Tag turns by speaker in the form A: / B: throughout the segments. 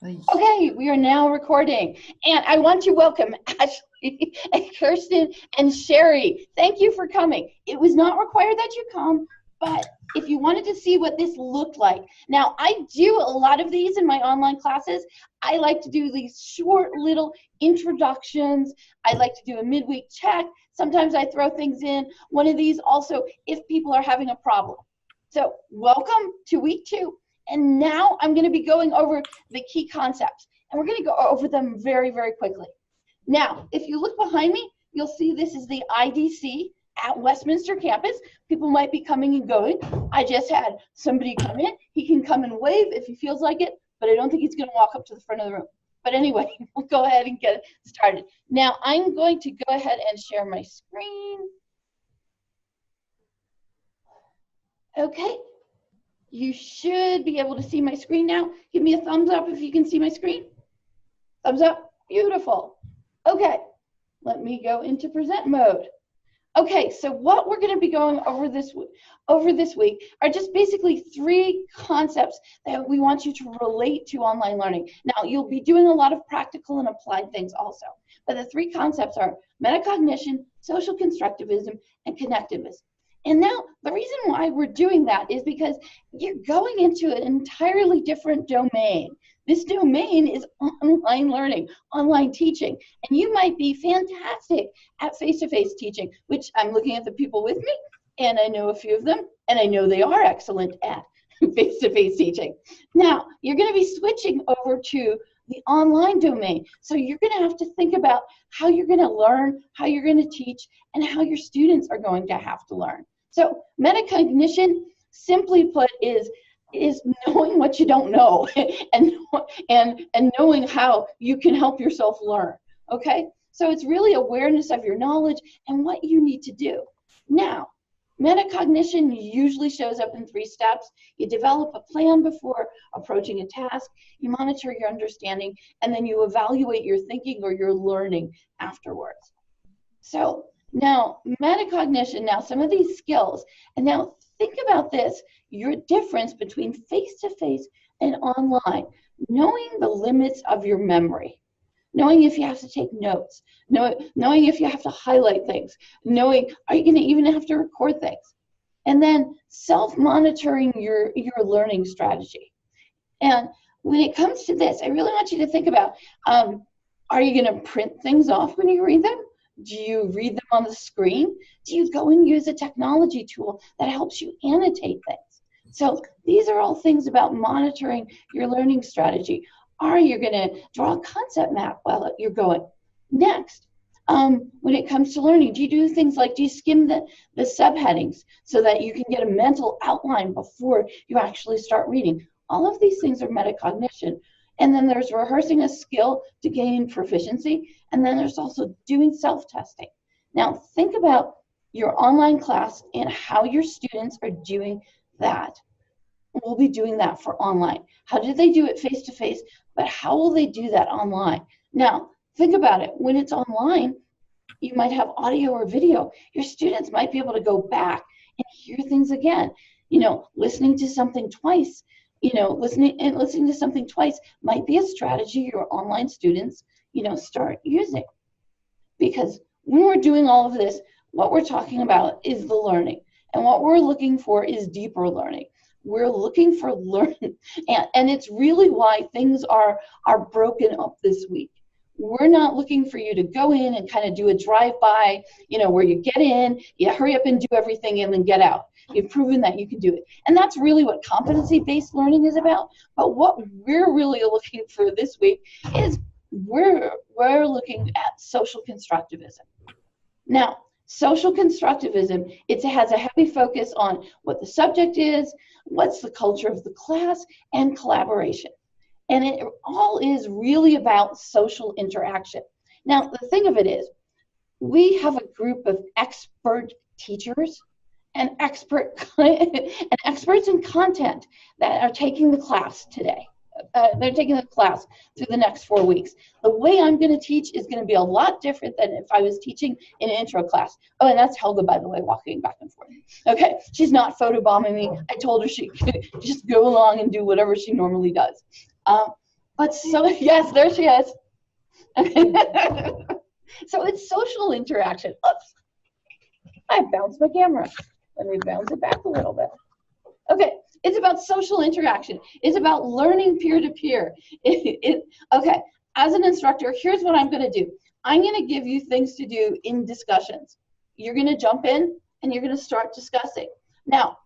A: Okay, we are now recording, and I want to welcome Ashley, and Kirsten, and Sherry. Thank you for coming. It was not required that you come, but if you wanted to see what this looked like. Now, I do a lot of these in my online classes. I like to do these short little introductions. I like to do a midweek check. Sometimes I throw things in. One of these also if people are having a problem. So welcome to week 2. And now I'm going to be going over the key concepts. And we're going to go over them very, very quickly. Now, if you look behind me, you'll see this is the IDC at Westminster campus. People might be coming and going. I just had somebody come in. He can come and wave if he feels like it, but I don't think he's going to walk up to the front of the room. But anyway, we'll go ahead and get started. Now, I'm going to go ahead and share my screen. Okay. You should be able to see my screen now. Give me a thumbs up if you can see my screen. Thumbs up. Beautiful. Okay, let me go into present mode. Okay, so what we're going to be going over this week are just basically 3 concepts that we want you to relate to online learning. Now, you'll be doing a lot of practical and applied things also, but the 3 concepts are metacognition, social constructivism, and connectivism. And now, the reason why we're doing that is because you're going into an entirely different domain. This domain is online learning, online teaching, and you might be fantastic at face-to-face teaching, which I'm looking at the people with me, and I know a few of them, and I know they are excellent at face-to-face teaching. Now, you're going to be switching over to the online domain, so you're going to have to think about how you're going to learn, how you're going to teach, and how your students are going to have to learn. So metacognition, simply put, is knowing what you don't know and knowing how you can help yourself learn. Okay, so it's really awareness of your knowledge and what you need to do. Now, metacognition usually shows up in 3 steps. You develop a plan before approaching a task, you monitor your understanding, and then you evaluate your thinking or your learning afterwards. So now, metacognition, now some of these skills, and now think about this, your difference between face-to-face and online, knowing the limits of your memory, knowing if you have to take notes, knowing if you have to highlight things, knowing are you going to even have to record things, and then self-monitoring your learning strategy. And when it comes to this, I really want you to think about, are you going to print things off when you read them? Do you read them on the screen? Do you go and use a technology tool that helps you annotate things? So these are all things about monitoring your learning strategy. Are you going to draw a concept map while you're going? Next, when it comes to learning, do you do things like, do you skim the subheadings so that you can get a mental outline before you actually start reading? All of these things are metacognition. And then there's rehearsing a skill to gain proficiency. And then there's also doing self-testing. Now, think about your online class and how your students are doing that. We'll be doing that for online. How did they do it face-to-face? But how will they do that online? Now, think about it. When it's online, you might have audio or video. Your students might be able to go back and hear things again. You know, listening to something twice. You know, listening to something twice might be a strategy your online students, start using. Because when we're doing all of this, what we're talking about is the learning. And what we're looking for is deeper learning. We're looking for learning. And it's really why things are broken up this week. We're not looking for you to go in and kind of do a drive-by, where you get in, you hurry up and do everything and then get out. You've proven that you can do it. And that's really what competency-based learning is about. But what we're really looking for this week is we're looking at social constructivism. Now, social constructivism, it has a heavy focus on what the subject is, what's the culture of the class, and collaboration. And it all is really about social interaction. Now, the thing of it is, we have a group of expert teachers and experts in content that are taking the class today. They're taking the class through the next 4 weeks. The way I'm going to teach is going to be a lot different than if I was teaching in an intro class. Oh, and that's Helga, by the way, walking back and forth. Okay, she's not photobombing me. I told her she could just go along and do whatever she normally does. But so, yes, there she is. So it's social interaction. Oops, I bounced my camera. Let me bounce it back a little bit. Okay, it's about social interaction. It's about learning peer-to-peer. Okay, as an instructor, here's what I'm going to do. I'm going to give you things to do in discussions. You're going to jump in and you're going to start discussing. Now,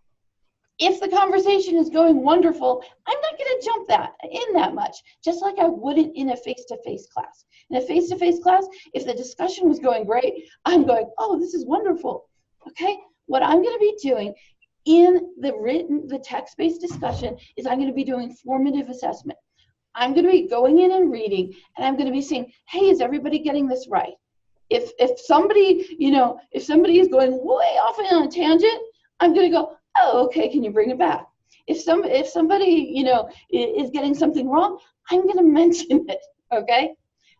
A: if the conversation is going wonderful, I'm not going to jump that much, just like I wouldn't in a face-to-face class. In a face-to-face class, if the discussion was going great, I'm going, oh, this is wonderful. Okay, what I'm going to be doing in the text-based discussion is I'm going to be doing formative assessment. I'm going to be going in and reading, and I'm going to be saying, hey, is everybody getting this right? If somebody, if somebody is going way off on a tangent, I'm going to go, oh, okay, can you bring it back? If somebody, is getting something wrong, I'm going to mention it, okay?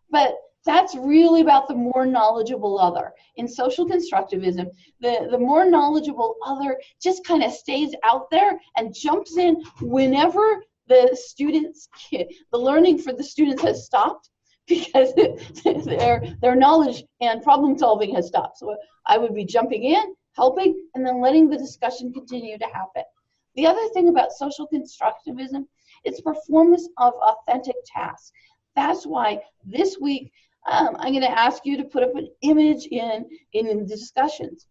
A: But that's really about the more knowledgeable other. In social constructivism, the more knowledgeable other just kind of stays out there and jumps in whenever the learning for the students has stopped, because their knowledge and problem solving has stopped. So I would be jumping in, helping, and then letting the discussion continue to happen. The other thing about social constructivism is performance of authentic tasks. That's why this week I'm going to ask you to put up an image in the discussions.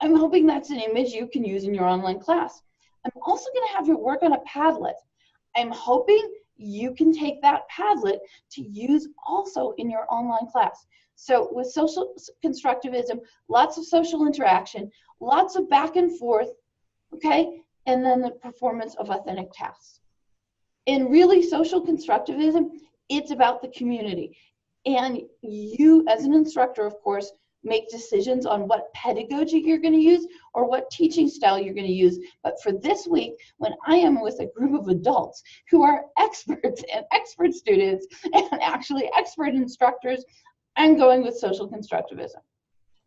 A: I'm hoping that's an image you can use in your online class. I'm also going to have you work on a Padlet. I'm hoping you can take that Padlet to use also in your online class. So with social constructivism, lots of social interaction, lots of back and forth, okay, and then the performance of authentic tasks. In really social constructivism, it's about the community. And you, as an instructor, of course, make decisions on what pedagogy you're going to use or what teaching style you're going to use. But for this week, when I am with a group of adults who are experts and expert students and actually expert instructors, I'm going with social constructivism.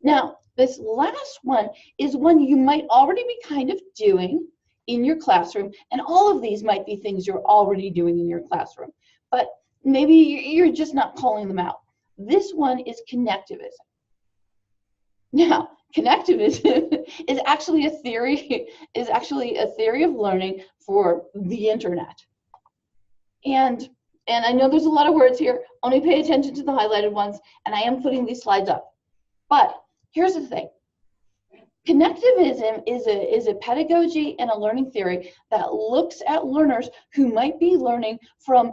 A: Now, this last one is one you might already be kind of doing in your classroom, and all of these might be things you're already doing in your classroom, but maybe you're just not calling them out. This one is connectivism. Now, connectivism is actually a theory of learning for the internet. And I know there's a lot of words here. Only pay attention to the highlighted ones, and I am putting these slides up. But here's the thing. Connectivism is a pedagogy and a learning theory that looks at learners who might be learning from,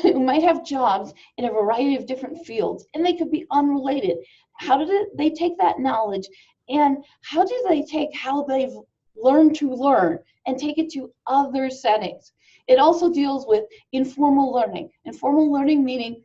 A: who might have jobs in a variety of different fields, and they could be unrelated. How do they take that knowledge, and how do they take how they've learned to learn and take it to other settings? It also deals with informal learning. Informal learning meaning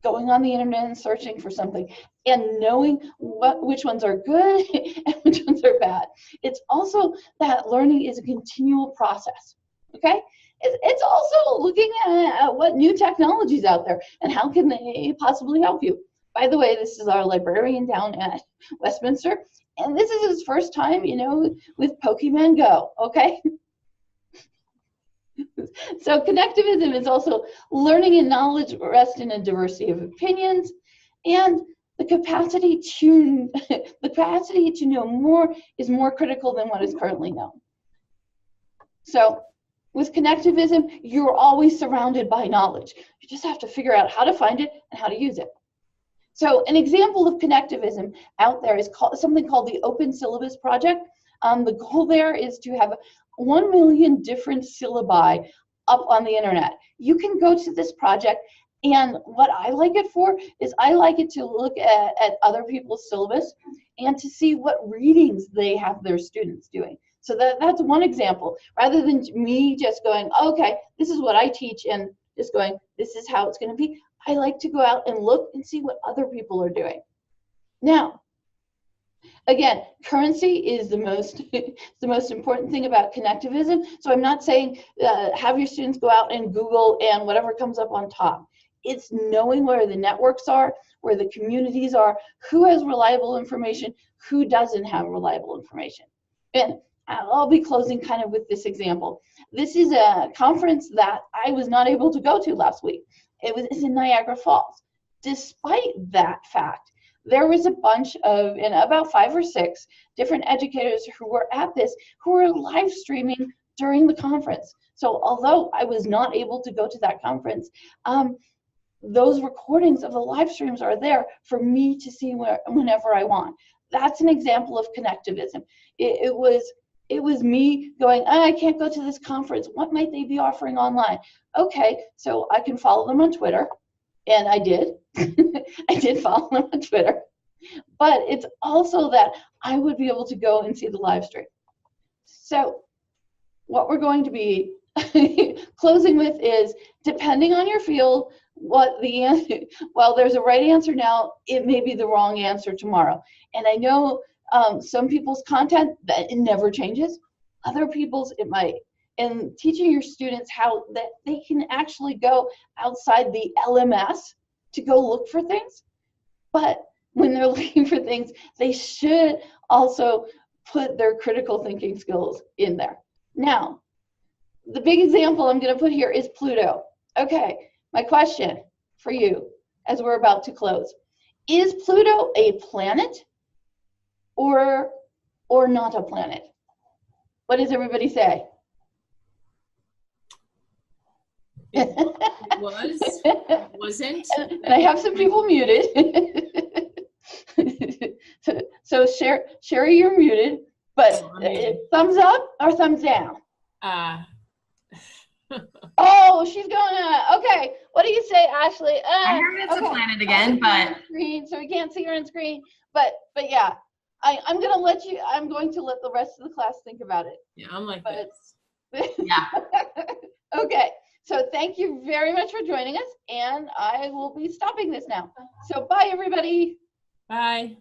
A: going on the internet and searching for something and knowing which ones are good and which ones are bad. It's also that learning is a continual process, okay? It's also looking at what new technologies out there and how can they possibly help you. By the way, this is our librarian down at Westminster, and this is his first time, with Pokemon Go, okay? So connectivism is also learning and knowledge rest in a diversity of opinions, and the capacity to know more is more critical than what is currently known. So with connectivism, you're always surrounded by knowledge. You just have to figure out how to find it and how to use it. So an example of connectivism out there is something called the Open Syllabus Project. The goal there is to have 1 million different syllabi up on the internet. You can go to this project, and what I like it for is I like it to look at other people's syllabus and to see what readings they have their students doing. So that's one example. Rather than me just going, okay, this is what I teach, and just going, this is how it's going to be, I like to go out and look and see what other people are doing. Now, again, currency is the most important thing about connectivism. So I'm not saying have your students go out and Google and whatever comes up on top. It's knowing where the networks are, where the communities are, who has reliable information, who doesn't have reliable information. And I'll be closing kind of with this example. This is a conference that I was not able to go to last week. It's in Niagara Falls. Despite that fact, there was a bunch of, and about 5 or 6 different educators who were at this, who were live streaming during the conference. So although I was not able to go to that conference, those recordings of the live streams are there for me to see whenever I want. That's an example of connectivism. It was me going, I can't go to this conference. What might they be offering online? Okay, so I can follow them on Twitter, and I did. I did follow them on Twitter. But it's also that I would be able to go and see the live stream. So what we're going to be closing with is, depending on your field, what the answer, well, there's a right answer now, it may be the wrong answer tomorrow. And I know some people's content, that it never changes. Other people's, it might. And teaching your students how that they can actually go outside the LMS to go look for things. But when they're looking for things, they should also put their critical thinking skills in there. Now, the big example I'm going to put here is Pluto. Okay, my question for you as we're about to close. Is Pluto a planet or not a planet? What does everybody say?
B: It was, wasn't.
A: And I have some people muted. So Sherry, you're muted, but thumbs up or thumbs down? Oh, she's going, okay. What do you say, Ashley?
C: I heard it's a planet again, but.
A: Screen, so we can't see her on screen, but yeah, I'm going to let the rest of the class think about it.
B: Yeah, I'm like this.
C: Yeah.
A: Okay. So thank you very much for joining us, and I will be stopping this now. So bye, everybody.
B: Bye.